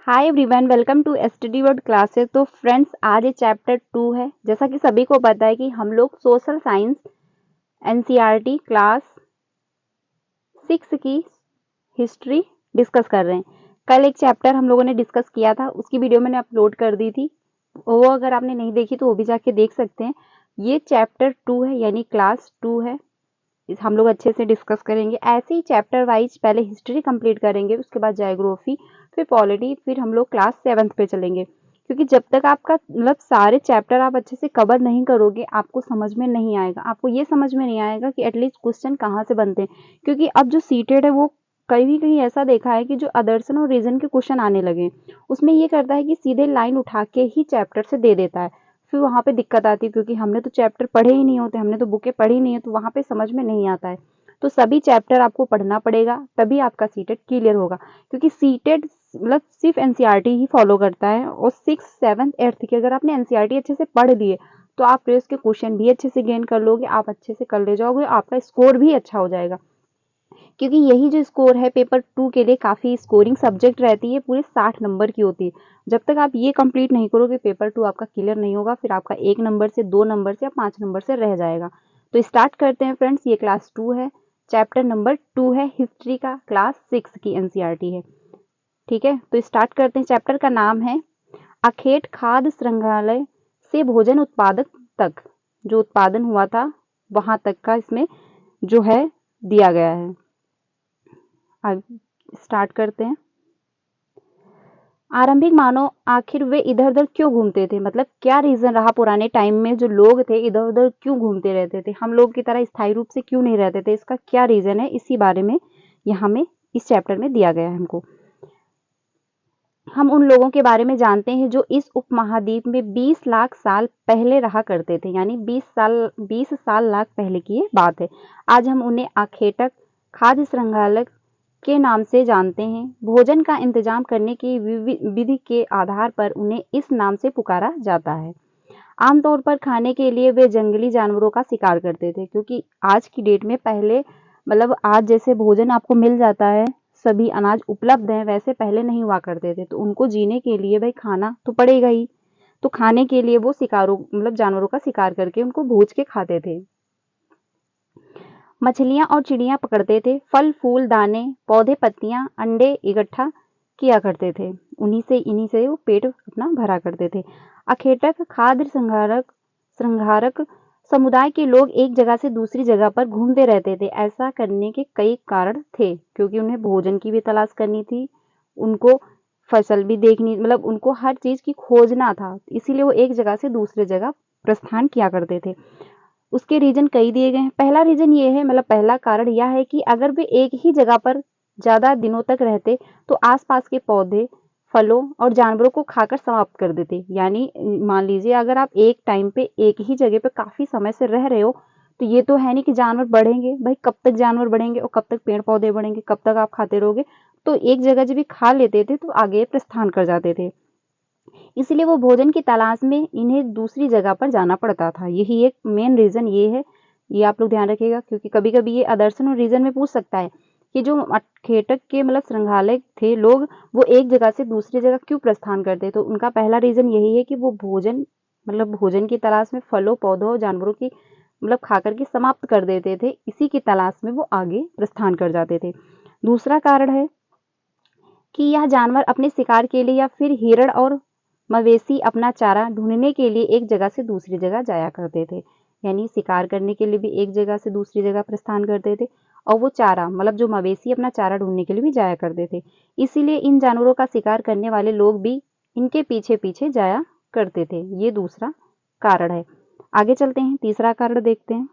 Hi everyone, welcome to study word classes. तो friends, आज ये चैप्टर 2 है। जैसा कि सभी को पता है कि हम लोग सोशल साइंस एनसीईआरटी क्लास 6 की हिस्ट्री डिस्कस कर रहे हैं। कल एक चैप्टर हम लोगों ने डिस्कस किया था, उसकी वीडियो मैंने अपलोड कर दी थी। वो अगर आपने नहीं देखी तो वो भी जाके देख सकते हैं। ये चैप्टर 2 है, यानी क्लास 2 है। हम लोग अच्छे से डिस्कस करेंगे। ऐसे ही चैप्टर वाइज पहले हिस्ट्री कंप्लीट करेंगे, उसके बाद ज्योग्राफी, फिर पॉलिटी, फिर हम लोग क्लास 7th पे चलेंगे। क्योंकि जब तक आपका सारे चैप्टर आप अच्छे से कवर नहीं करोगे, आपको समझ में नहीं आएगा। आपको ये समझ में नहीं आएगा कि एटलीस्ट क्वेश्चन कहाँ से बनते हैं। क्योंकि अब जो सीटेड है, वो कहीं कहीं ऐसा देखा है कि जो अदर्सन और रीजन के क्वेश्चन आने लगे, उसमें ये करता है कि सीधे लाइन उठा के ही चैप्टर से दे देता है। फिर वहाँ पे दिक्कत आती है, क्योंकि हमने तो चैप्टर पढ़े ही नहीं होते, हमने तो बुकें पढ़ी नहीं है, तो वहाँ पे समझ में नहीं आता है। तो सभी चैप्टर आपको पढ़ना पड़ेगा, तभी आपका सीटेड क्लियर होगा। क्योंकि सीटेड सिर्फ एनसीईआरटी ही फॉलो करता है, और 6, 7, 8 की अगर आपने एनसीईआरटी अच्छे से पढ़ लिए तो आप प्रेस के क्वेश्चन भी अच्छे से गेन कर लोगे, आप अच्छे से कर ले जाओगे, आपका स्कोर भी अच्छा हो जाएगा। क्योंकि यही जो स्कोर है पेपर 2 के लिए काफ़ी स्कोरिंग सब्जेक्ट रहती है, पूरे 60 नंबर की होती है। जब तक आप ये कंप्लीट नहीं करोगे, पेपर 2 आपका क्लियर नहीं होगा। फिर आपका 1 नंबर से, 2 नंबर से या 5 नंबर से रह जाएगा। तो स्टार्ट करते हैं फ्रेंड्स। ये क्लास 2 है, चैप्टर नंबर 2 है, हिस्ट्री का, क्लास 6 की एनसीईआरटी है। ठीक है, तो स्टार्ट करते हैं। चैप्टर का नाम है अखेट खाद्य संग्रहालय से भोजन उत्पादक तक। जो उत्पादन हुआ था वहां तक का इसमें जो है दिया गया है। स्टार्ट करते हैं। आरंभिक मानव आखिर वे इधर उधर क्यों घूमते थे, मतलब क्या रीजन रहा पुराने टाइम में जो लोग थे इधर उधर क्यों घूमते रहते थे, हम लोग की तरह स्थायी रूप से क्यों नहीं रहते थे, इसका क्या रीजन है, इसी बारे में यहाँ में इस चैप्टर में दिया गया है हमको। हम उन लोगों के बारे में जानते हैं जो इस उपमहाद्वीप में 20 लाख साल पहले रहा करते थे, यानी 20 साल लाख पहले की ये बात है। आज हम उन्हें आखेटक खाद्य संग्रहालय के नाम से जानते हैं। भोजन का इंतजाम करने की विधि के आधार पर उन्हें इस नाम से पुकारा जाता है। आमतौर पर खाने के लिए वे जंगली जानवरों का शिकार करते थे, क्योंकि आज की डेट में पहले आज जैसे भोजन आपको मिल जाता है, सभी अनाज उपलब्ध हैं, वैसे पहले नहीं हुआ करते थे। तो उनको जीने के लिए भाई खाना तो पड़ेगा ही। तो खाने के लिए वो शिकारों जानवरों का शिकार करके उनको भूज के खाते थे। मछलियां और चिड़ियां पकड़ते थे। फल फूल दाने पौधे पत्तियां अंडे इकट्ठा किया करते थे। इन्हीं से वो पेट अपना भरा करते थे। अखेटक खाद्य संहारक समुदाय के लोग एक जगह से दूसरी जगह पर घूमते रहते थे। ऐसा करने के कई कारण थे, क्योंकि उन्हें भोजन की भी तलाश करनी थी, उनको फसल भी देखनी, उनको हर चीज की खोजना था, इसीलिए वो एक जगह से दूसरी जगह प्रस्थान किया करते थे। उसके रीजन कई दिए गए हैं। पहला रीजन ये है, पहला कारण यह है कि अगर वे एक ही जगह पर ज्यादा दिनों तक रहते तो आसपास के पौधे फलों और जानवरों को खाकर समाप्त कर देते। यानी मान लीजिए अगर आप एक टाइम पे एक ही जगह पे काफी समय से रह रहे हो, तो ये तो है नहीं कि जानवर बढ़ेंगे। भाई कब तक जानवर बढ़ेंगे और कब तक पेड़ पौधे बढ़ेंगे, कब तक आप खाते रहोगे। तो एक जगह जब भी खा लेते थे तो आगे प्रस्थान कर जाते थे। इसलिए वो भोजन की तलाश में इन्हें दूसरी जगह पर जाना पड़ता था। यही एक मेन रीजन ये है, ये आप लोग ध्यान रखिएगा, क्योंकि कभी कभी ये अदर्शन और रीजन में पूछ सकता है कि जो खेटक के संग्रहालय थे लोग, वो एक जगह से दूसरी जगह क्यों प्रस्थान करते। तो उनका पहला रीजन यही है कि वो भोजन की तलाश में फलों पौधों जानवरों की खा करके समाप्त कर देते थे। इसी की तलाश में वो आगे प्रस्थान कर जाते थे। दूसरा कारण है कि यह जानवर अपने शिकार के लिए या फिर हिरण और मवेशी अपना चारा ढूंढने के लिए एक जगह से दूसरी जगह जाया करते थे। यानी शिकार करने के लिए भी एक जगह से दूसरी जगह प्रस्थान करते थे, और वो चारा जो मवेशी अपना चारा ढूंढने के लिए भी जाया करते थे। इसीलिए इन जानवरों का शिकार करने वाले लोग भी इनके पीछे पीछे जाया करते थे। ये दूसरा कारण है। आगे चलते हैं, तीसरा कारण देखते हैं।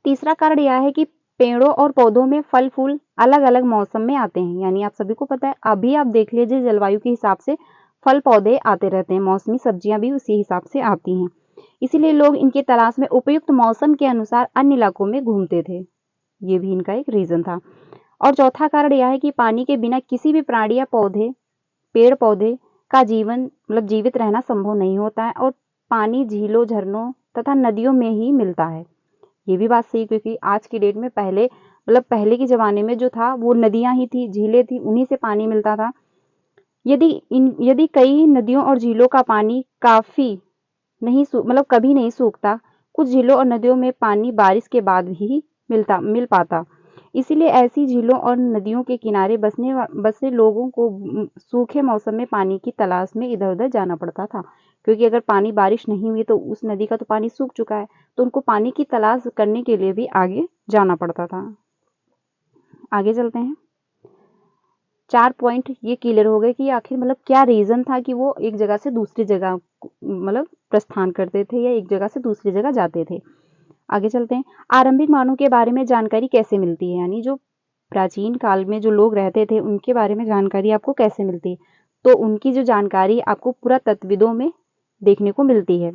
तीसरा कारण यह है कि पेड़ों और पौधों में फल फूल अलग अलग मौसम में आते हैं। यानी आप सभी को पता है, अभी आप देख लीजिए जलवायु के हिसाब से फल पौधे आते रहते हैं, मौसमी सब्जियां भी उसी हिसाब से आती हैं। इसीलिए लोग इनकी तलाश में उपयुक्त मौसम के अनुसार अन्य इलाकों में घूमते थे। ये भी इनका एक रीजन था। और चौथा कारण यह है कि पानी के बिना किसी भी प्राणी या पेड़ पौधे का जीवित रहना संभव नहीं होता है, और पानी झीलों झरनों तथा नदियों में ही मिलता है। ये भी बात सही, क्योंकि आज की डेट में पहले के ज़माने में जो था वो नदियाँ ही थी, झीलें थी, उन्हीं से पानी मिलता था। यदि कई नदियों और झीलों का पानी काफी नहीं कभी नहीं सूखता, कुछ झीलों और नदियों में पानी बारिश के बाद ही मिल पाता। इसीलिए ऐसी झीलों और नदियों के किनारे बसे लोगों को सूखे मौसम में पानी की तलाश में इधर-उधर जाना पड़ता था, क्योंकि अगर पानी बारिश नहीं हुई तो उस नदी का तो पानी सूख चुका है, तो उनको पानी की तलाश करने के लिए भी आगे जाना पड़ता था। आगे चलते हैं। 4 पॉइंट ये क्लियर हो गए कि आखिर क्या रीज़न था कि वो एक जगह से दूसरी जगह प्रस्थान करते थे या एक जगह से दूसरी जगह जाते थे। आगे चलते हैं। आरंभिक मानव के बारे में जानकारी कैसे मिलती है, यानी जो प्राचीन काल में जो लोग रहते थे उनके बारे में जानकारी आपको कैसे मिलती है? तो उनकी जो जानकारी आपको पुरातत्वविदों में देखने को मिलती है,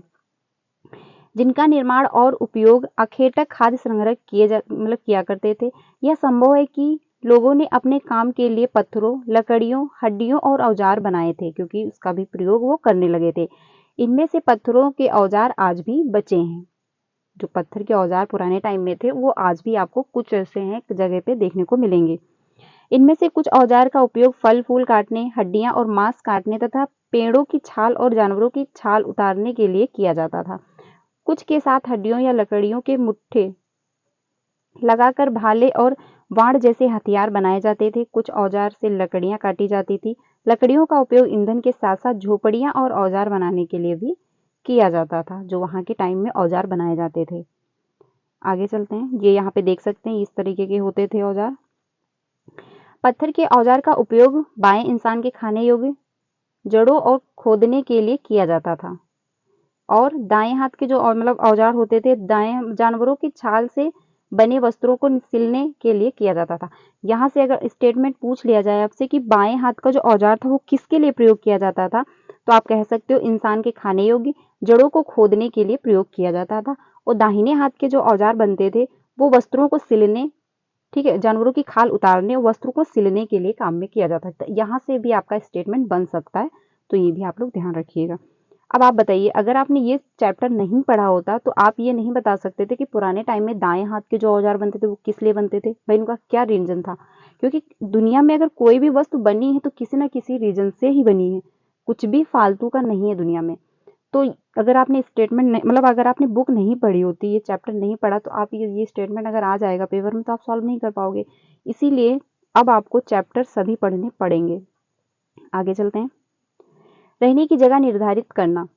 जिनका निर्माण और उपयोग अखेटक खाद्य संग्रह किया करते थे। यह संभव है कि लोगों ने अपने काम के लिए पत्थरों, लकड़ियों, हड्डियों और औजार बनाए थे, क्योंकि उसका भी प्रयोग वो करने लगे थे। इनमें से पत्थरों के औजार आज भी बचे हैं। जो पत्थर के औजार पुराने टाइम में थे वो आज भी आपको कुछ ऐसे हैं जगह पे देखने को मिलेंगे। इनमें से कुछ औजार का उपयोग फल फूल काटने, हड्डियां और मांस काटने तथा पेड़ों की छाल और जानवरों की छाल उतारने के लिए किया जाता था। कुछ के साथ हड्डियों या लकड़ियों के मुट्ठे लगाकर भाले और वाण जैसे हथियार बनाए जाते थे। कुछ औजार से लकड़ियां काटी जाती थी। लकड़ियों का उपयोग ईंधन के साथ साथ झोपड़ियां और औजार बनाने के लिए भी किया जाता था, जो वहां के टाइम में औजार बनाए जाते थे। आगे चलते हैं। ये यहाँ पे देख सकते हैं, इस तरीके के होते थे औजार। पत्थर के औजार का उपयोग बाएं इंसान के खाने योग्य जड़ों और खोदने के लिए किया जाता था, और दाएं हाथ के जो औजार होते थे दाएं जानवरों की छाल से बने वस्त्रों को सिलने के लिए किया जाता था। यहाँ से अगर स्टेटमेंट पूछ लिया जाए आपसे कि बाएं हाथ का जो औजार था वो किसके लिए प्रयोग किया जाता था, तो आप कह सकते हो इंसान के खाने योग्य जड़ों को खोदने के लिए प्रयोग किया जाता था। और दाहिने हाथ के जो औजार बनते थे वो वस्त्रों को सिलने, ठीक है, जानवरों की खाल उतारने और वस्त्रों को सिलने के लिए काम में किया जाता था। यहाँ से भी आपका स्टेटमेंट बन सकता है, तो ये भी आप लोग ध्यान रखिएगा। अब आप बताइए, अगर आपने ये चैप्टर नहीं पढ़ा होता तो आप ये नहीं बता सकते थे कि पुराने टाइम में दाएं हाथ के जो औजार बनते थे वो किस लिए बनते थे, भाई उनका क्या रीजन था? क्योंकि दुनिया में अगर कोई भी वस्तु बनी है तो किसी ना किसी रीजन से ही बनी है, कुछ भी फालतू का नहीं है दुनिया में। तो अगर आपने स्टेटमेंट अगर आपने बुक नहीं पढ़ी होती, ये चैप्टर नहीं पढ़ा, तो आप ये स्टेटमेंट अगर आ जाएगा पेपर में तो आप सॉल्व नहीं कर पाओगे। इसीलिए अब आपको चैप्टर सभी पढ़ने पड़ेंगे। आगे चलते हैं। रहने की जगह निर्धारित करना।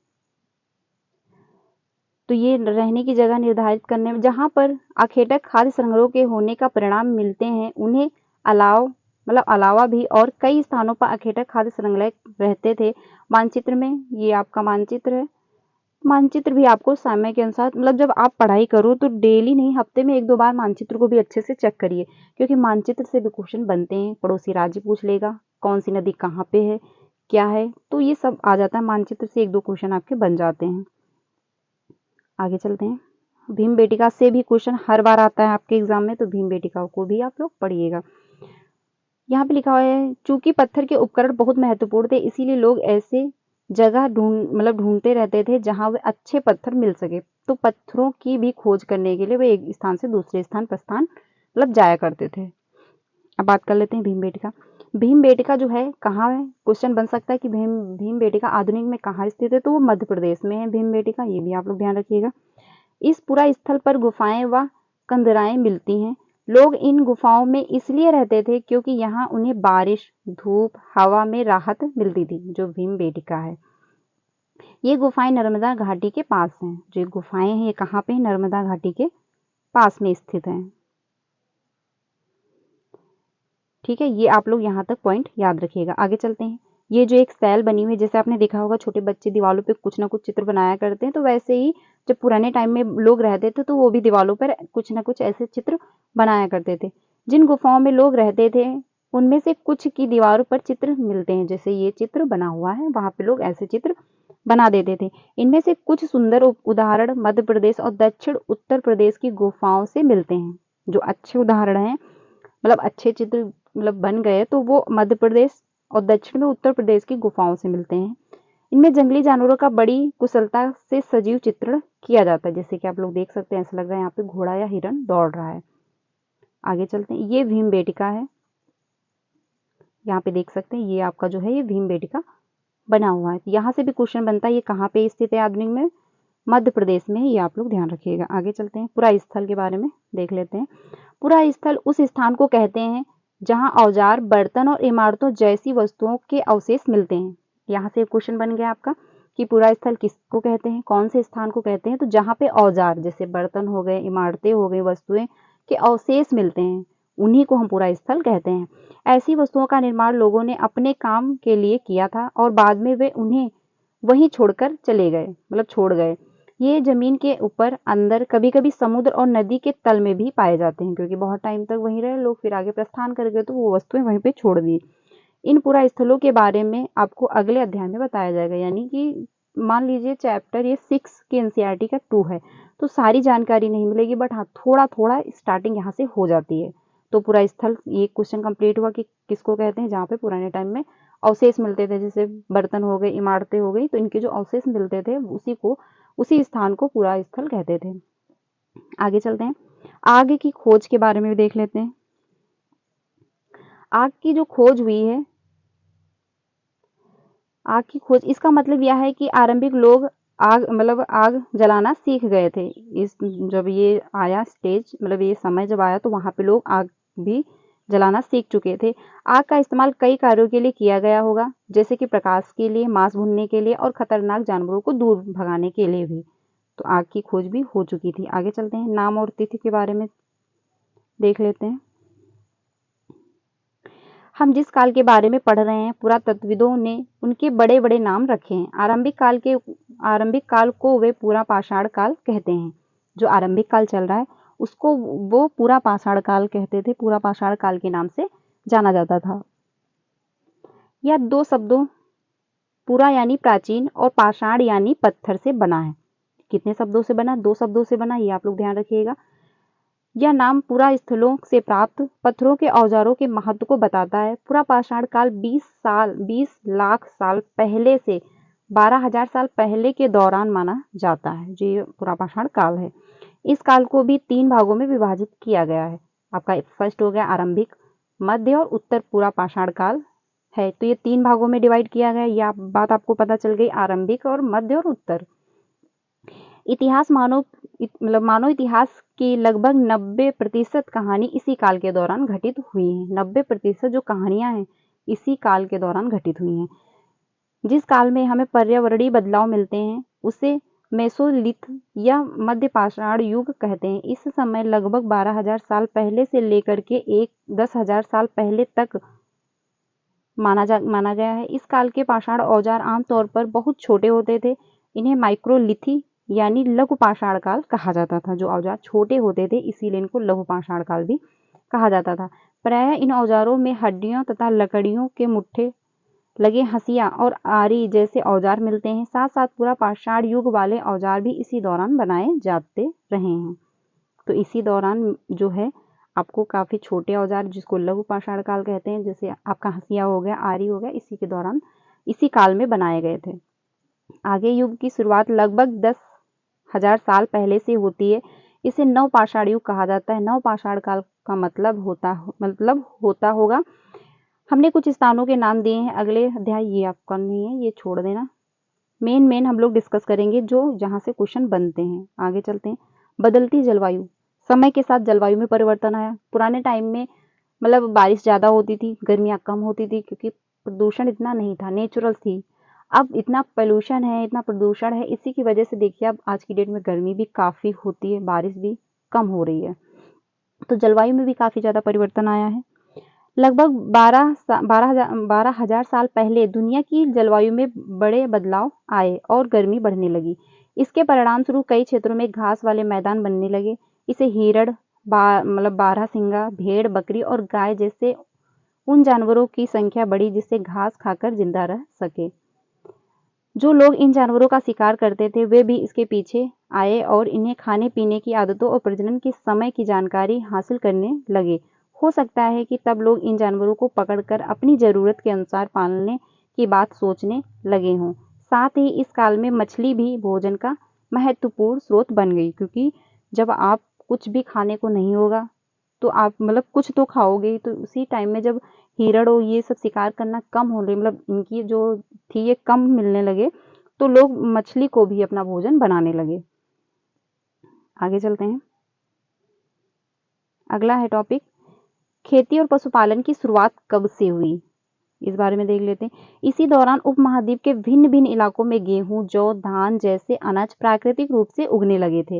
तो ये रहने की जगह निर्धारित करने में जहाँ पर अखेटक खाद्य संग्रहों के होने का परिणाम मिलते हैं, उन्हें अलावा भी और कई स्थानों पर अखेटक खाद्य संग्रह रहते थे। मानचित्र में ये आपका मानचित्र है। मानचित्र भी आपको समय के अनुसार जब आप पढ़ाई करो तो डेली नहीं, हफ्ते में 1-2 बार मानचित्र को भी अच्छे से चेक करिए, क्योंकि मानचित्र से भी क्वेश्चन बनते हैं। पड़ोसी राज्य पूछ लेगा, कौन सी नदी कहाँ पे है, क्या है, तो ये सब आ जाता है। मानचित्र से 1-2 क्वेश्चन आपके बन जाते हैं। आगे चलते हैं। भीमबेटिका से भी क्वेश्चन हर बार आता है आपके एग्जाम में, तो भीमबेटिका को भी आप लोग पढ़िएगा। यहाँ पे लिखा हुआ है, चूंकि पत्थर के उपकरण बहुत महत्वपूर्ण थे, इसीलिए लोग ऐसे जगह ढूंढते रहते थे जहां वे अच्छे पत्थर मिल सके। तो पत्थरों की भी खोज करने के लिए वे एक स्थान से दूसरे स्थान प्रस्थान जाया करते थे। अब बात कर लेते हैं भीमबेटिका। भीमबेटिका जो है कहाँ है, क्वेश्चन बन सकता है कि भीमबेटिका आधुनिक में कहाँ स्थित है, तो वो मध्य प्रदेश में है भीमबेटिका, ये भी आप लोग ध्यान रखिएगा। इस पूरा स्थल पर गुफाएं व कंदराएं मिलती हैं। लोग इन गुफाओं में इसलिए रहते थे क्योंकि यहाँ उन्हें बारिश, धूप, हवा में राहत मिलती थी। जो भीमबेटिका है, ये गुफाएं नर्मदा घाटी के पास हैं। जो गुफाएं हैं ये कहाँ पे, नर्मदा घाटी के पास में स्थित हैं। ठीक है, ये आप लोग यहाँ तक पॉइंट याद रखिएगा। आगे चलते हैं। ये जो एक सेल बनी हुई है, जैसे आपने देखा होगा छोटे बच्चे दीवारों पे कुछ ना कुछ चित्र बनाया करते हैं, तो वैसे ही जब पुराने टाइम में लोग रहते थे तो वो भी दीवारों पर कुछ ना कुछ ऐसे चित्र बनाया करते थे। जिन गुफाओं में लोग रहते थे उनमें से कुछ की दीवारों पर चित्र मिलते हैं, जैसे ये चित्र बना हुआ है, वहां पे लोग ऐसे चित्र बना देते थे। इनमें से कुछ सुंदर उदाहरण मध्य प्रदेश और दक्षिण उत्तर प्रदेश की गुफाओं से मिलते हैं। जो अच्छे उदाहरण हैं, अच्छे चित्र बन गए, तो वो मध्य प्रदेश और दक्षिण में उत्तर प्रदेश की गुफाओं से मिलते हैं। इनमें जंगली जानवरों का बड़ी कुशलता से सजीव चित्रण किया जाता है, जैसे कि आप लोग देख सकते हैं, ऐसा लग रहा है यहाँ पे घोड़ा या हिरन दौड़ रहा है। आगे चलते हैं। ये भीमबेटिका है। यहाँ पे देख सकते हैं, ये आपका जो है ये भीमबेटका बना हुआ है। यहाँ से भी क्वेश्चन बनता है, ये कहाँ पे स्थित है आधुनिक में? मध्य प्रदेश में है, ये आप लोग ध्यान रखिएगा। आगे चलते हैं, पुरा स्थल के बारे में देख लेते हैं। पुरा स्थल उस स्थान को कहते हैं जहाँ औजार, बर्तन और इमारतों जैसी वस्तुओं के अवशेष मिलते हैं। यहाँ से क्वेश्चन बन गया आपका कि पुरा स्थल किसको कहते हैं, कौन से स्थान को कहते हैं? तो जहाँ पे औजार जैसे बर्तन हो गए, इमारतें हो गई, वस्तुएं के अवशेष मिलते हैं, उन्हीं को हम पुरा स्थल कहते हैं। ऐसी वस्तुओं का निर्माण लोगों ने अपने काम के लिए किया था और बाद में वे उन्हें वहीं छोड़कर चले गए, मतलब छोड़ गए। ये जमीन के ऊपर, अंदर, कभी कभी समुद्र और नदी के तल में भी पाए जाते हैं, क्योंकि बहुत टाइम तक वहीं रहे लोग, फिर आगे प्रस्थान कर गए तो वो वस्तुएं वहीं पे छोड़ दी। इन पुरा स्थलों के बारे में आपको अगले अध्याय में बताया जाएगा, यानी कि मान लीजिए चैप्टर ये 6 के एनसीईआरटी का 2 है, तो सारी जानकारी नहीं मिलेगी, बट हाँ थोड़ा थोड़ा स्टार्टिंग यहाँ से हो जाती है। तो पुरा स्थल, ये क्वेश्चन कंप्लीट हुआ कि किसको कहते हैं, जहाँ पे पुराने टाइम में अवशेष मिलते थे, जैसे बर्तन हो गए, इमारतें हो गई, तो इनके जो अवशेष मिलते थे उसी स्थान को पुरा स्थल कहते थे। आगे चलते हैं, आग की खोज के बारे में भी देख लेते हैं। आग की जो खोज हुई है, आग की खोज, इसका मतलब यह है कि आरंभिक लोग आग जलाना सीख गए थे। इस जब ये आया स्टेज, मतलब ये समय जब आया, तो वहाँ पे लोग आग भी जलाना सीख चुके थे। आग का इस्तेमाल कई कार्यों के लिए किया गया होगा, जैसे कि प्रकाश के लिए, मांस भूनने के लिए और खतरनाक जानवरों को दूर भगाने के लिए भी। तो आग की खोज भी हो चुकी थी। आगे चलते हैं, नाम और तिथि के बारे में देख लेते हैं। हम जिस काल के बारे में पढ़ रहे हैं, पुरातत्वविदों ने उनके बड़े बड़े नाम रखे हैं। आरंभिक काल को वे पूरा पाषाण काल कहते हैं। जो आरंभिक काल चल रहा है उसको वो पूरा पाषाण काल कहते थे, पूरा पाषाण काल के नाम से जाना जाता था। यह दो शब्दों, पूरा यानी प्राचीन और पाषाण यानी पत्थर से बना है। कितने शब्दों से बना? 2 शब्दों से बना, ये आप लोग ध्यान रखिएगा। यह नाम पुरा स्थलों से प्राप्त पत्थरों के औजारों के महत्व को बताता है। पुरा पाषाण काल 20 लाख साल पहले से 12,000 साल पहले के दौरान माना जाता है, जो ये पुरा पाषाण काल है। इस काल को भी 3 भागों में विभाजित किया गया है। आपका फर्स्ट हो गया आरंभिक, मध्य और उत्तर पुरा पाषाण काल है, तो ये 3 भागों में डिवाइड किया गया। यह बात आपको पता चल गई, आरंभिक और मध्य और उत्तर। इतिहास मानव इतिहास की लगभग 90% कहानी इसी काल के दौरान घटित हुई हैं। 90% जो कहानियां हैं इसी काल के दौरान घटित हुई हैं। जिस काल में हमें पर्यावरणीय बदलाव मिलते हैं उसे मेसोलिथ या मध्य पाषाण युग कहते हैं। इस समय लगभग 12,000 साल पहले से लेकर के 10,000 साल पहले तक माना गया है। इस काल के पाषाण औजार आमतौर पर बहुत छोटे होते थे। इन्हें माइक्रोलिथी यानी लघु पाषाण काल कहा जाता था। जो औजार छोटे होते थे इसीलिए इनको लघु पाषाण काल भी कहा जाता था। प्रायः इन औजारों में हड्डियों तथा लकड़ियों के मुट्ठे लगे हंसिया और आरी जैसे औजार मिलते हैं। साथ साथ पूरा पाषाण युग वाले औजार भी इसी दौरान बनाए जाते रहे हैं। तो इसी दौरान जो है आपको काफ़ी छोटे औजार, जिसको लघु पाषाण काल कहते हैं, जैसे आपका हंसिया हो गया, आरी हो गया, इसी के दौरान इसी काल में बनाए गए थे। आगे युग की शुरुआत लगभग 10,000 साल पहले से होती है। इसे नव पाषाण युग कहा जाता है। नव पाषाण काल का मतलब होता होगा, हमने कुछ स्थानों के नाम दिए हैं। अगले अध्याय ये आपका नहीं है, ये छोड़ देना। मेन हम लोग डिस्कस करेंगे जो जहाँ से क्वेश्चन बनते हैं। आगे चलते हैं, बदलती जलवायु। समय के साथ जलवायु में परिवर्तन आया। पुराने टाइम में मतलब बारिश ज़्यादा होती थी, गर्मियाँ कम होती थी, क्योंकि प्रदूषण इतना नहीं था, नेचुरल थी। अब इतना पोल्यूशन है, इतना प्रदूषण है, इसी की वजह से देखिए अब आज की डेट में गर्मी भी काफ़ी होती है, बारिश भी कम हो रही है। तो जलवायु में भी काफ़ी ज़्यादा परिवर्तन आया है। लगभग 12,000 साल पहले दुनिया की जलवायु में बड़े बदलाव आए और गर्मी बढ़ने लगी। इसके परिणाम स्वरूप कई क्षेत्रों में घास वाले मैदान बनने लगे। इसे हिरण, बारहसिंगा, भेड़, बकरी और गाय जैसे उन जानवरों की संख्या बढ़ी जिससे घास खाकर जिंदा रह सके। जो लोग इन जानवरों का शिकार करते थे वे भी इसके पीछे आए और इन्हें खाने पीने की आदतों और प्रजनन के समय की जानकारी हासिल करने लगे। हो सकता है कि तब लोग इन जानवरों को पकड़कर अपनी ज़रूरत के अनुसार पालने की बात सोचने लगे हों। साथ ही इस काल में मछली भी भोजन का महत्वपूर्ण स्रोत बन गई, क्योंकि जब आप कुछ भी खाने को नहीं होगा तो आप कुछ तो खाओगे, तो उसी टाइम में जब हिरण और ये सब शिकार करना कम होने, मतलब इनकी जो थी ये कम मिलने लगे, तो लोग मछली को भी अपना भोजन बनाने लगे। आगे चलते हैं। अगला है टॉपिक, खेती और पशुपालन की शुरुआत कब से हुई, इस बारे में देख लेते हैं। इसी दौरान उपमहाद्वीप के भिन्न भिन्न इलाकों में गेहूं, जौ, धान जैसे अनाज प्राकृतिक रूप से उगने लगे थे।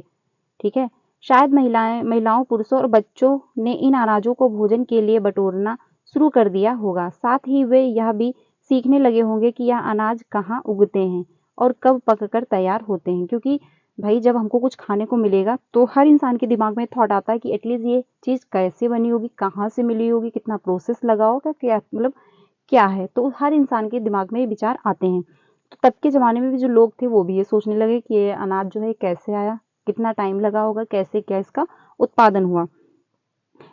ठीक है, शायद महिलाओं, पुरुषों और बच्चों ने इन अनाजों को भोजन के लिए बटोरना शुरू कर दिया होगा। साथ ही वे यह भी सीखने लगे होंगे कि यह अनाज कहाँ उगते हैं और कब पककर तैयार होते हैं, क्योंकि भाई जब हमको कुछ खाने को मिलेगा तो हर इंसान के दिमाग में थॉट आता है कि एटलीस्ट ये चीज़ कैसे बनी होगी, कहाँ से मिली होगी, कितना प्रोसेस लगा होगा, क्या मतलब क्या है, तो हर इंसान के दिमाग में ये विचार आते हैं। तो तब के ज़माने में भी जो लोग थे वो भी ये सोचने लगे कि ये अनाज जो है कैसे आया, कितना टाइम लगा होगा, कैसे क्या इसका उत्पादन हुआ।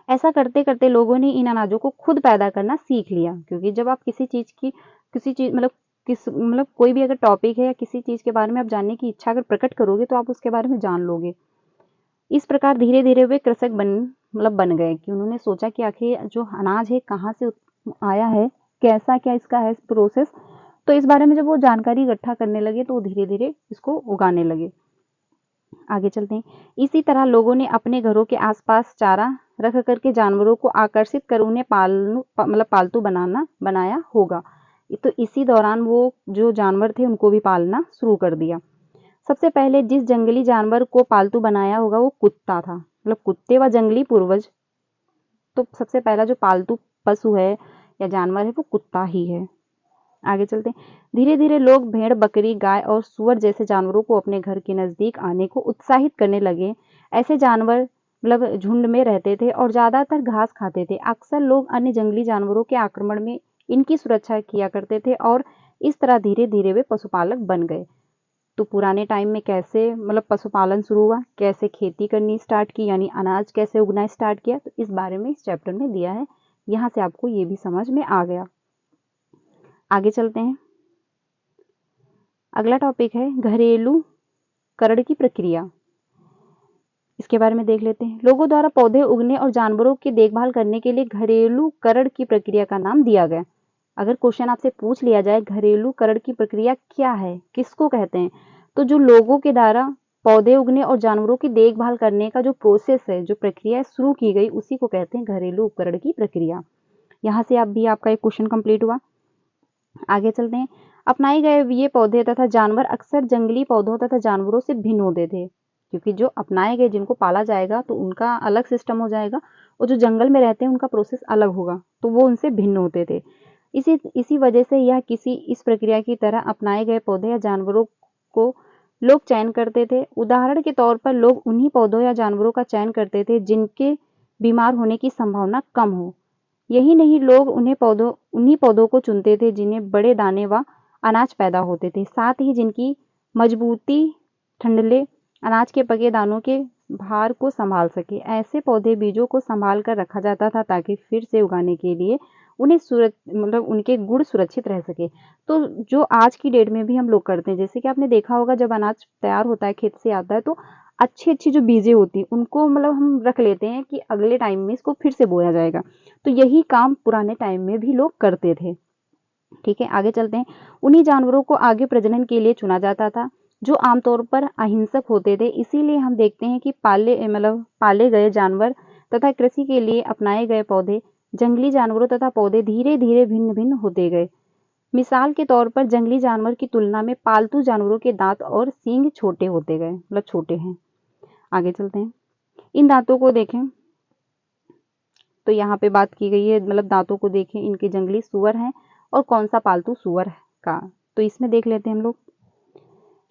ऐसा करते करते लोगों ने इन अनाजों को खुद पैदा करना सीख लिया, क्योंकि जब आप किसी चीज़ मतलब कोई भी अगर टॉपिक है या किसी चीज़ के बारे में आप जानने की इच्छा अगर प्रकट करोगे तो आप उसके बारे में जान लोगे। इस प्रकार धीरे धीरे वे कृषक बन गए कि उन्होंने सोचा कि आखिर जो अनाज है कहाँ से आया है, कैसा क्या इसका है प्रोसेस। तो इस बारे में जब वो जानकारी इकट्ठा करने लगे तो वो धीरे धीरे इसको उगाने लगे। आगे चलते हैं। इसी तरह लोगों ने अपने घरों के आसपास चारा रख करके जानवरों को आकर्षित कर उन्हें पालतू बनाया होगा। तो इसी दौरान वो जो जानवर थे उनको भी पालना शुरू कर दिया। सबसे पहले जिस जंगली जानवर को पालतू बनाया होगा वो कुत्ता था, मतलब कुत्ते व जंगली पूर्वज। तो सबसे पहला जो पालतू पशु है या जानवर है वो कुत्ता ही है। आगे चलते हैं। धीरे धीरे लोग भेड़, बकरी, गाय और सूअर जैसे जानवरों को अपने घर के नजदीक आने को उत्साहित करने लगे। ऐसे जानवर झुंड में रहते थे और ज्यादातर घास खाते थे। अक्सर लोग अन्य जंगली जानवरों के आक्रमण में इनकी सुरक्षा किया करते थे और इस तरह धीरे धीरे वे पशुपालक बन गए। तो पुराने टाइम में कैसे पशुपालन शुरू हुआ, कैसे खेती करनी स्टार्ट की, यानी अनाज कैसे उगना स्टार्ट किया, तो इस बारे में इस चैप्टर में दिया है। यहाँ से आपको ये भी समझ में आ गया। आगे चलते हैं। अगला टॉपिक है घरेलू करण की प्रक्रिया। इसके बारे में देख लेते हैं। लोगों द्वारा पौधे उगने और जानवरों की देखभाल करने के लिए घरेलू करण की प्रक्रिया का नाम दिया गया। अगर क्वेश्चन आपसे पूछ लिया जाए घरेलू करण की प्रक्रिया क्या है, किसको कहते हैं, तो जो लोगों के द्वारा पौधे उगने और जानवरों की देखभाल करने का जो प्रोसेस है, जो प्रक्रिया शुरू की गई, उसी को कहते हैं घरेलू उपकरण की प्रक्रिया। यहाँ से आपका एक क्वेश्चन कंप्लीट हुआ। आगे चलते हैं। अपनाए गए ये पौधे तथा जानवर अक्सर जंगली पौधों तथा जानवरों से भिन्न होते थे, क्योंकि जो अपनाए गए जिनको पाला जाएगा तो उनका अलग सिस्टम हो जाएगा और जो जंगल में रहते हैं उनका प्रोसेस अलग होगा, तो वो उनसे भिन्न होते थे। इसी वजह से यह किसी इस प्रक्रिया की तरह अपनाए गए पौधे या जानवरों को लोग चयन करते थे। उदाहरण के तौर पर लोग उन्हीं पौधों या जानवरों का चयन करते थे जिनके बीमार होने की संभावना कम हो। यही नहीं, लोग उन्हीं पौधों को चुनते थे जिन्हें बड़े दाने व अनाज पैदा होते थे, साथ ही जिनकी मजबूती ठंडले अनाज के पके दानों के भार को संभाल सके। ऐसे पौधे बीजों को संभाल कर रखा जाता था ताकि फिर से उगाने के लिए उनके गुण सुरक्षित रह सके। तो जो आज की डेट में भी हम लोग करते हैं, जैसे कि आपने देखा होगा जब अनाज तैयार होता है, खेत से आता है, तो अच्छी अच्छी जो बीजें होती हैं उनको हम रख लेते हैं कि अगले टाइम में इसको फिर से बोया जाएगा। तो यही काम पुराने टाइम में भी लोग करते थे। ठीक है, आगे चलते हैं। उन्हीं जानवरों को आगे प्रजनन के लिए चुना जाता था जो आमतौर पर अहिंसक होते थे। इसीलिए हम देखते हैं कि पाले गए जानवर तथा कृषि के लिए अपनाए गए पौधे, जंगली जानवरों तथा पौधे धीरे धीरे भिन्न भिन्न होते गए। मिसाल के तौर पर जंगली जानवर की तुलना में पालतू जानवरों के दांत और सींग छोटे होते गए, छोटे हैं। आगे चलते हैं। इन दांतों को देखें तो यहाँ पे बात की गई है, दांतों को देखें, इनके जंगली सूअर हैं और कौन सा पालतू सूअर का, तो इसमें देख लेते हैं हम लोग।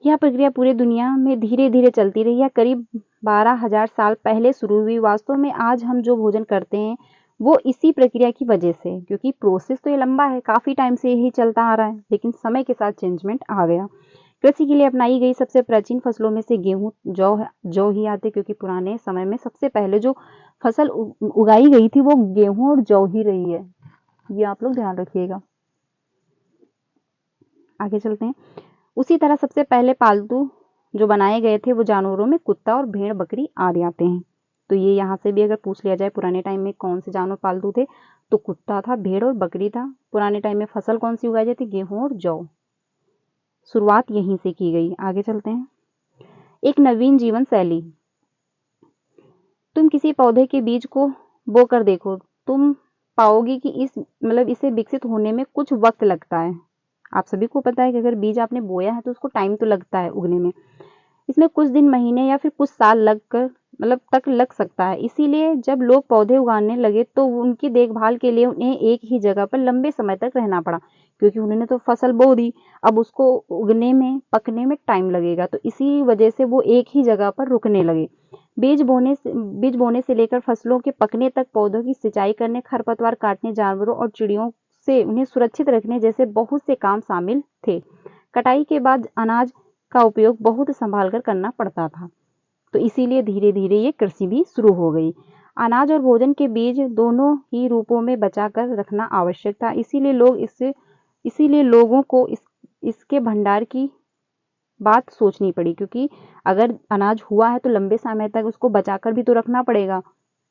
यह प्रक्रिया पूरी दुनिया में धीरे धीरे चलती रही है, करीब 12,000 साल पहले शुरू हुई। वास्तव में आज हम जो भोजन करते हैं वो इसी प्रक्रिया की वजह से, क्योंकि प्रोसेस तो ये लंबा है, काफी टाइम से यही चलता आ रहा है, लेकिन समय के साथ चेंजमेंट आ गया। कृषि के लिए अपनाई गई सबसे प्राचीन फसलों में से गेहूं, जौ ही आते, क्योंकि पुराने समय में सबसे पहले जो फसल उगाई गई थी वो गेहूं और जौ ही रही है, ये आप लोग ध्यान रखिएगा। आगे चलते हैं। उसी तरह सबसे पहले पालतू जो बनाए गए थे वो जानवरों में कुत्ता और भेड़, बकरी आदि आते हैं। तो ये यहाँ से भी अगर पूछ लिया जाए पुराने टाइम में कौन से जानवर पालतू थे, तो कुत्ता था, भेड़ और बकरी था। पुराने टाइम में फसल कौन सी उगाई जाती? गेहूं और जौ। शुरुआत यहीं से की गई। आगे चलते हैं। एक नवीन जीवन शैली। तुम किसी पौधे के बीज को बो कर देखो, तुम पाओगे कि इसे विकसित होने में कुछ वक्त लगता है। आप सभी को पता है कि अगर बीज आपने बोया है तो उसको टाइम तो लगता है उगने में। इसमें कुछ दिन, महीने या फिर कुछ साल तक लग सकता है। इसीलिए जब लोग पौधे उगाने लगे तो उनकी देखभाल के लिए उन्हें एक ही जगह पर लंबे समय तक रहना पड़ा, क्योंकि उन्होंने तो फसल बो दी, अब उसको उगने में, पकने में टाइम लगेगा। तो इसी वजह से वो एक ही जगह पर रुकने लगे। बीज बोने से लेकर फसलों के पकने तक पौधों की सिंचाई करने, खरपतवार काटने, जानवरों और चिड़ियों से उन्हें सुरक्षित रखने जैसे बहुत से काम शामिल थे। कटाई के बाद अनाज का उपयोग बहुत संभाल कर करना पड़ता था, तो इसीलिए धीरे धीरे ये कृषि भी शुरू हो गई। अनाज और भोजन के बीज दोनों ही रूपों में बचा कर रखना आवश्यक था। इसीलिए लोगों को इसके भंडार की बात सोचनी पड़ी, क्योंकि अगर अनाज हुआ है तो लंबे समय तक उसको बचाकर भी तो रखना पड़ेगा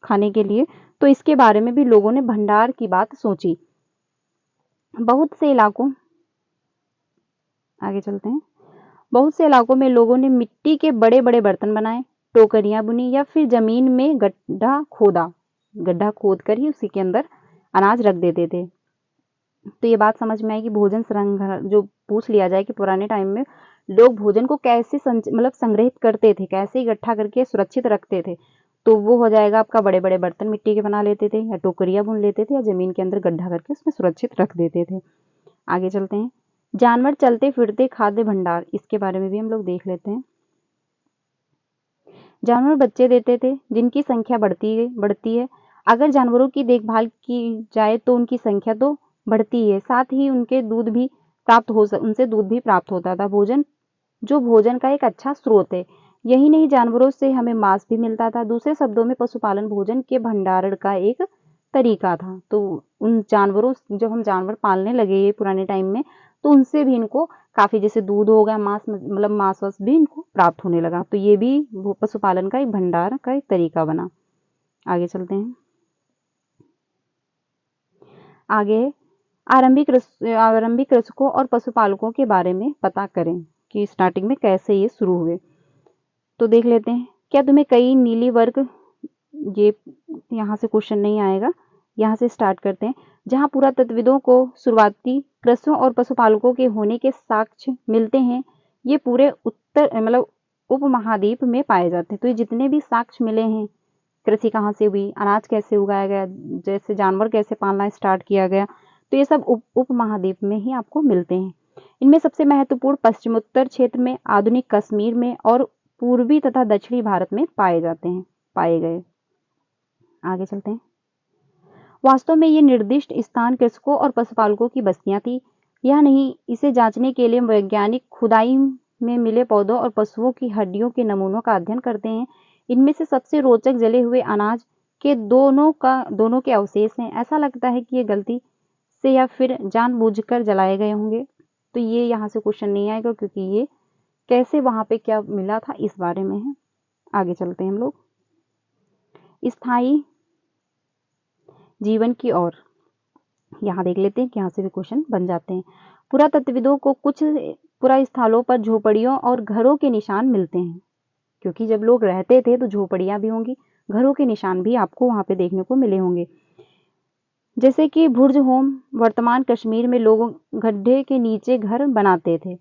खाने के लिए। तो इसके बारे में भी लोगों ने भंडार की बात सोची। बहुत से इलाकों आगे चलते हैं। बहुत से इलाकों में लोगों ने मिट्टी के बड़े बड़े बर्तन बनाए, टोकरियां बुनी या फिर जमीन में गड्ढा खोद कर ही उसी के अंदर अनाज रख देते थे। तो ये बात समझ में आई कि भोजन संग्रह जो पूछ लिया जाए कि पुराने टाइम में लोग भोजन को कैसे संग्रहित करते थे, कैसे इकट्ठा करके सुरक्षित रखते थे, तो वो हो जाएगा आपका बड़े बड़े बर्तन मिट्टी के बना लेते थे, या टोकरियां बुन लेते थे, या जमीन के अंदर गड्ढा करके उसमें सुरक्षित रख देते थे। आगे चलते हैं। जानवर चलते फिरते खाद्य भंडार, इसके बारे में भी हम लोग देख लेते हैं। जानवर बच्चे देते थे जिनकी संख्या बढ़ती है। अगर जानवरों की देखभाल की जाए तो उनकी संख्या तो बढ़ती है, साथ ही उनसे दूध भी प्राप्त होता था। भोजन का एक अच्छा स्रोत है। यही नहीं, जानवरों से हमें मांस भी मिलता था। दूसरे शब्दों में पशुपालन भोजन के भंडारण का एक तरीका था। तो जब हम जानवर पालने लगे पुराने टाइम में, तो उनसे भी इनको काफी, जैसे दूध हो गया, मांस वास भी इनको प्राप्त होने लगा। तो ये भी पशुपालन का एक भंडार का एक तरीका बना। आगे चलते हैं। आगे आरंभिक कृषकों और पशुपालकों के बारे में पता करें कि स्टार्टिंग में कैसे ये शुरू हुए। तो देख लेते हैं। क्या तुम्हें कई नीली वर्ग, ये यहाँ से क्वेश्चन नहीं आएगा, यहाँ से स्टार्ट करते हैं। जहाँ पुरातत्वविदों को शुरुआती कृषकों और पशुपालकों के होने के साक्ष्य मिलते हैं, ये पूरे उपमहाद्वीप में पाए जाते हैं। तो ये जितने भी साक्ष्य मिले हैं, कृषि कहाँ से हुई, अनाज कैसे उगाया गया, जैसे जानवर कैसे पालना स्टार्ट किया गया, तो ये सब उपमहाद्वीप में ही आपको मिलते हैं। इनमें सबसे महत्वपूर्ण पश्चिमोत्तर क्षेत्र में, आधुनिक कश्मीर में और पूर्वी तथा दक्षिणी भारत में पाए गए। आगे चलते हैं। वास्तव में ये निर्दिष्ट स्थान कृषकों और पशुपालकों की बस्तियां थी। यह नहीं, इसे जांचने के लिए वैज्ञानिक खुदाई में मिले पौधों और पशुओं की हड्डियों के नमूनों का अध्ययन करते हैं। इनमें से सबसे रोचक जले हुए अनाज के दोनों के अवशेष हैं। ऐसा लगता है कि ये गलती से या फिर जानबूझकर जलाए गए होंगे। तो ये यहाँ से क्वेश्चन नहीं आएगा, क्योंकि ये कैसे वहां पे क्या मिला था इस बारे में है। आगे चलते हैं हम लोग स्थायी जीवन की ओर। यहाँ देख लेते हैं कि यहाँ से भी क्वेश्चन बन जाते हैं। पुरातत्वविदों को कुछ पुरास्थलों पर झोपड़ियों और घरों के निशान मिलते हैं, क्योंकि जब लोग रहते थे तो झोपड़ियां भी होंगी, घरों के निशान भी आपको वहां पे देखने को मिले होंगे। जैसे कि भुर्ज होम, वर्तमान कश्मीर में लोग गड्ढे के नीचे घर बनाते थे,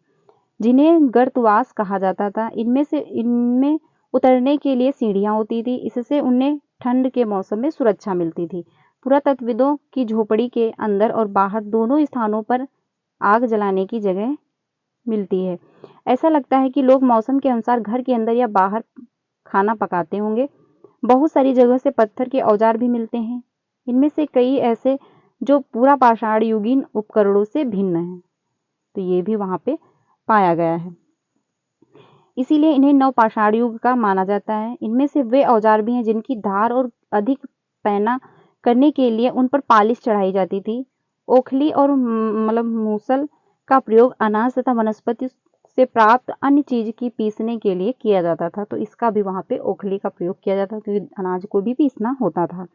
जिन्हें गर्तवास कहा जाता था। इनमें उतरने के लिए सीढ़ियां होती थी, इससे उन्हें ठंड के मौसम में सुरक्षा मिलती थी। पुरातत्वविदों की झोपड़ी के अंदर और बाहर दोनों स्थानों पर आग जलाने की जगह मिलती है। ऐसा लगता है कि लोग मौसम के अनुसार घर के अंदर या बाहर खाना पकाते होंगे। बहुत सारी जगहों से पत्थर के औजार भी मिलते हैं, इनमें से कई ऐसे जो पूरा पाषाण युगीन उपकरणों से भिन्न हैं। तो ये भी वहां पे पाया गया है, इसीलिए इन्हें नवपाषाण युग का माना जाता है। इनमें से वे औजार भी हैं जिनकी धार और अधिक पैना करने के लिए उन पर पालिश चढ़ाई जाती थी। ओखली और मूसल का प्रयोग अनाज तथा वनस्पति से प्राप्त अन्य चीज की पीसने के लिए किया जाता था। तो इसका भी वहां पे ओखली का प्रयोग किया जाता था, क्योंकि अनाज को भी पीसना होता था।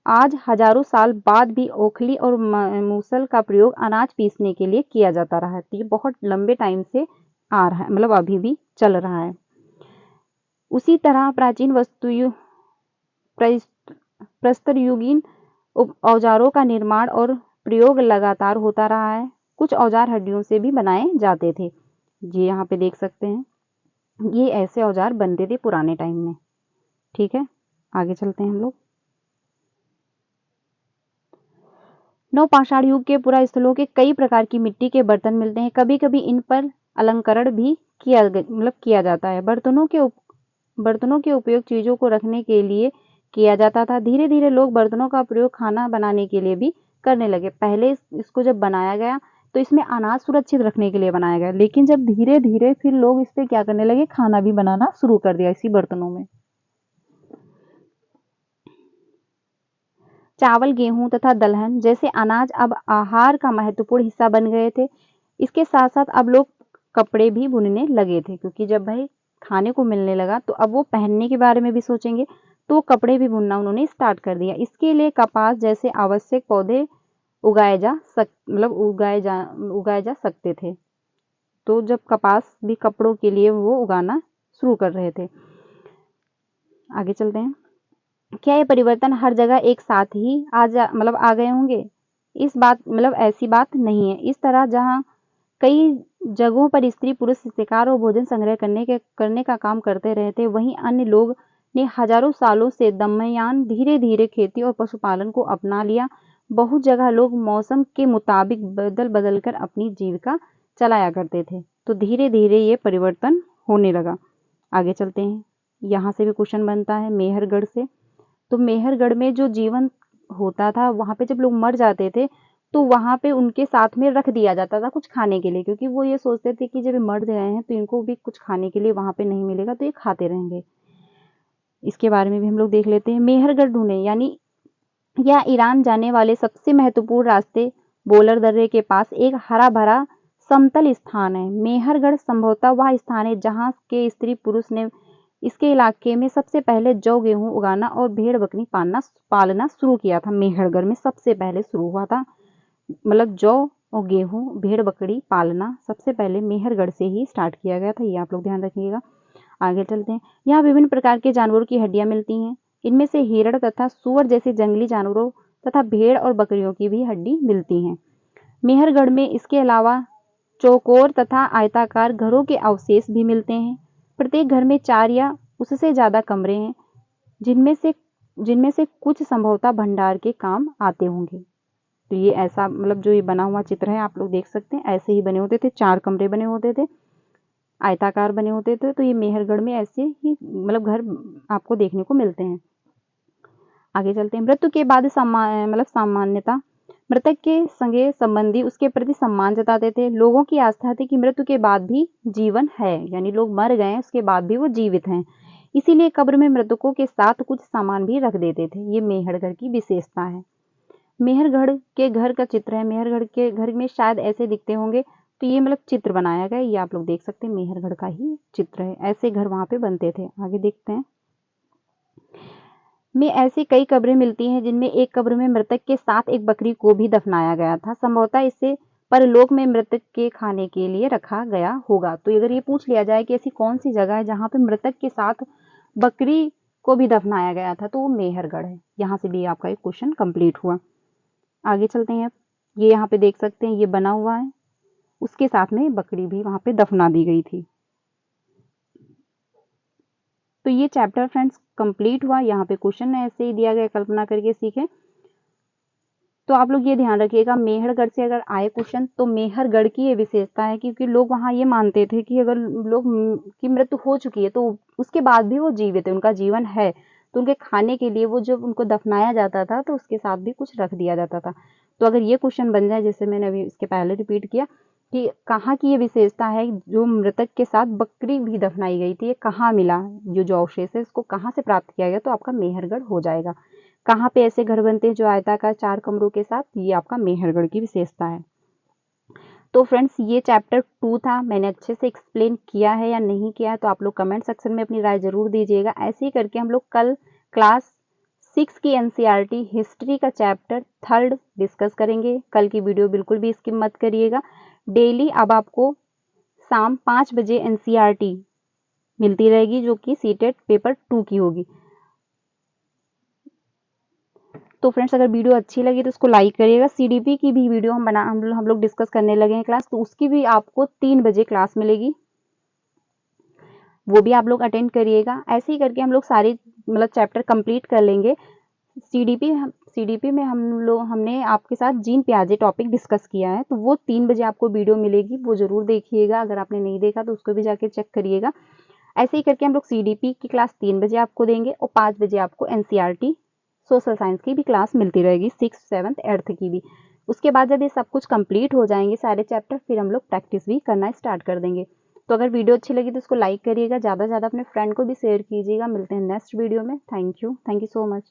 आज हजारों साल बाद भी ओखली और मूसल का प्रयोग अनाज पीसने के लिए किया जाता रहा है। तो ये बहुत लंबे टाइम से आ रहा है, मतलब अभी भी चल रहा है। उसी तरह प्राचीन प्रस्तरयुगीन औजारों का निर्माण और प्रयोग लगातार होता रहा है। कुछ औजार हड्डियों से भी बनाए जाते थे। ये यहाँ पे देख सकते हैं, ये ऐसे औजार बनते थे पुराने टाइम में। ठीक है, आगे चलते हैं हम लोग। नवपाषाण युग के पुरास्थलों के कई प्रकार की मिट्टी के बर्तन मिलते हैं। कभी कभी इन पर अलंकरण भी किया जाता है। बर्तनों के उपयोग चीजों को रखने के लिए किया जाता था। धीरे धीरे लोग बर्तनों का प्रयोग खाना बनाने के लिए भी करने लगे। पहले इसको जब बनाया गया तो इसमें अनाज सुरक्षित रखने के लिए बनाया गया, लेकिन जब धीरे धीरे फिर लोग इस पे क्या करने लगे, खाना भी बनाना शुरू कर दिया इसी बर्तनों में। चावल, गेहूं तथा दलहन जैसे अनाज अब आहार का महत्वपूर्ण हिस्सा बन गए थे। इसके साथ साथ अब लोग कपड़े भी बुनने लगे थे, क्योंकि जब भाई खाने को मिलने लगा तो अब वो पहनने के बारे में भी सोचेंगे, तो कपड़े भी बुनना उन्होंने स्टार्ट कर दिया। इसके लिए कपास जैसे आवश्यक पौधे उगाए जा सकते थे। तो जब कपास भी कपड़ों के लिए वो उगाना शुरू कर रहे थे। आगे चलते हैं। क्या ये परिवर्तन हर जगह एक साथ ही आ गए होंगे? ऐसी बात नहीं है। इस तरह जहाँ कई जगहों पर स्त्री पुरुष शिकार और भोजन संग्रह करने का काम करते रहे थे, वहीं अन्य लोग ने हजारों सालों से दरमियान धीरे धीरे खेती और पशुपालन को अपना लिया। बहुत जगह लोग मौसम के मुताबिक बदल बदल कर अपनी जीविका चलाया करते थे। तो धीरे धीरे ये परिवर्तन होने लगा। आगे चलते हैं। यहाँ से भी क्वेश्चन बनता है मेहरगढ़ से। तो मेहरगढ़ में जो जीवन होता था, वहाँ पे जब लोग मर जाते थे तो वहाँ पे उनके साथ में रख दिया जाता था कुछ खाने के लिए, क्योंकि वो ये सोचते थे कि जब ये मर गए हैं तो इनको भी कुछ खाने के लिए वहाँ पे नहीं मिलेगा, तो ये खाते रहेंगे। इसके बारे में भी हम लोग देख लेते हैं। मेहरगढ़ ढूंढे, यानी यह ईरान जाने वाले सबसे महत्वपूर्ण रास्ते बोलर दर्रे के पास एक हरा भरा समतल स्थान है। मेहरगढ़ संभवतः वह स्थान है जहाँ के स्त्री पुरुष ने इसके इलाके में सबसे पहले जौ गेहूं उगाना और भेड़ बकरी पालना शुरू किया था। मेहरगढ़ में सबसे पहले शुरू हुआ था, मतलब जौ और गेहूं भेड़ बकरी पालना सबसे पहले मेहरगढ़ से ही स्टार्ट किया गया था। ये आप लोग ध्यान रखिएगा। आगे चलते हैं। यहाँ विभिन्न प्रकार के जानवरों की हड्डियां मिलती हैं। इनमें से हिरण तथा सूअर जैसे जंगली जानवरों तथा भेड़ और बकरियों की भी हड्डी मिलती है। मेहरगढ़ में इसके अलावा चौकोर तथा आयताकार घरों के अवशेष भी मिलते हैं। प्रत्येक घर में 4 या उससे ज्यादा कमरे हैं, जिनमें से कुछ संभवतः भंडार के काम आते होंगे। तो ये ऐसा जो ये बना हुआ चित्र है आप लोग देख सकते हैं, ऐसे ही बने होते थे। 4 कमरे बने होते थे, आयताकार बने होते थे। तो ये मेहरगढ़ में ऐसे ही घर आपको देखने को मिलते हैं। आगे चलते हैं। मृत्यु के बाद सामान्यता मृतक के संगे संबंधी उसके प्रति सम्मान जताते थे। लोगों की आस्था थी कि मृत्यु के बाद भी जीवन है, यानी लोग मर गए उसके बाद भी वो जीवित हैं। इसीलिए कब्र में मृतकों के साथ कुछ सामान भी रख देते थे। ये मेहरगढ़ की विशेषता है। मेहरगढ़ के घर का चित्र है। मेहरगढ़ के घर में शायद ऐसे दिखते होंगे, तो ये चित्र बनाया गया, ये आप लोग देख सकते हैं, मेहरगढ़ का ही चित्र है। ऐसे घर वहां पे बनते थे। आगे देखते हैं। में ऐसी कई कब्रें मिलती हैं जिनमें एक कब्र में मृतक के साथ एक बकरी को भी दफनाया गया था। संभवतः इसे परलोक में मृतक के खाने के लिए रखा गया होगा। तो अगर ये पूछ लिया जाए कि ऐसी कौन सी जगह है जहाँ पे मृतक के साथ बकरी को भी दफनाया गया था, तो वो मेहरगढ़ है। यहाँ से भी आपका एक क्वेश्चन कंप्लीट हुआ। आगे चलते हैं। ये यहाँ पे देख सकते हैं, ये बना हुआ है, उसके साथ में बकरी भी वहां पे दफना दी गई थी। तो ये चैप्टर फ्रेंड्स कंप्लीट हुआ। यहाँ पे क्वेश्चन ऐसे ही दिया गया, कल्पना करके सीखें। तो आप लोग ये ध्यान रखिएगा, मेहरगढ़ से अगर आए क्वेश्चन तो मेहरगढ़ की ये विशेषता है, क्योंकि लोग वहाँ ये मानते थे कि अगर लोग की मृत्यु हो चुकी है तो उसके बाद भी वो जीवित है, उनका जीवन है, तो उनके खाने के लिए वो जब उनको दफनाया जाता था तो उसके साथ भी कुछ रख दिया जाता था। तो अगर ये क्वेश्चन बन जाए, जैसे मैंने अभी इसके पहले रिपीट किया कि कहाँ की ये विशेषता है जो मृतक के साथ बकरी भी दफनाई गई थी, ये कहाँ मिला, जो अवशेष है इसको कहाँ से प्राप्त किया गया, तो आपका मेहरगढ़ हो जाएगा। कहाँ पे ऐसे घर बनते हैं जो आयताकार 4 कमरों के साथ, ये आपका मेहरगढ़ की विशेषता है। तो फ्रेंड्स ये चैप्टर 2 था, मैंने अच्छे से एक्सप्लेन किया है या नहीं किया है तो आप लोग कमेंट सेक्शन में अपनी राय ज़रूर दीजिएगा। ऐसे ही करके हम लोग कल क्लास 6 की एनसीईआरटी हिस्ट्री का चैप्टर 3 डिस्कस करेंगे। कल की वीडियो बिल्कुल भी स्किप मत करिएगा। डेली अब आपको शाम 5 बजे एनसीईआरटी मिलती रहेगी जो कि सीटेट पेपर 2 की होगी। तो फ्रेंड्स अगर वीडियो अच्छी लगी तो उसको लाइक करिएगा। सीडीपी की भी वीडियो हम लोग डिस्कस करने लगे हैं क्लास, तो उसकी भी आपको 3 बजे क्लास मिलेगी, वो भी आप लोग अटेंड करिएगा। ऐसे ही करके हम लोग सारे मतलब चैप्टर कंप्लीट कर लेंगे। सीडीपी में हमने आपके साथ जीन पियाजे टॉपिक डिस्कस किया है, तो वो 3 बजे आपको वीडियो मिलेगी, वो ज़रूर देखिएगा। अगर आपने नहीं देखा तो उसको भी जाके चेक करिएगा। ऐसे ही करके हम लोग सीडीपी की क्लास 3 बजे आपको देंगे और 5 बजे आपको एनसीईआरटी सोशल साइंस की भी क्लास मिलती रहेगी, 6th 7th 8th की भी। उसके बाद जब ये सब कुछ कंप्लीट हो जाएंगे सारे चैप्टर, फिर हम लोग प्रैक्टिस भी करना स्टार्ट कर देंगे। तो अगर वीडियो अच्छी लगी तो उसको लाइक करिएगा, ज़्यादा से ज़्यादा अपने फ्रेंड को भी शेयर कीजिएगा। मिलते हैं नेक्स्ट वीडियो में। Thank you so much.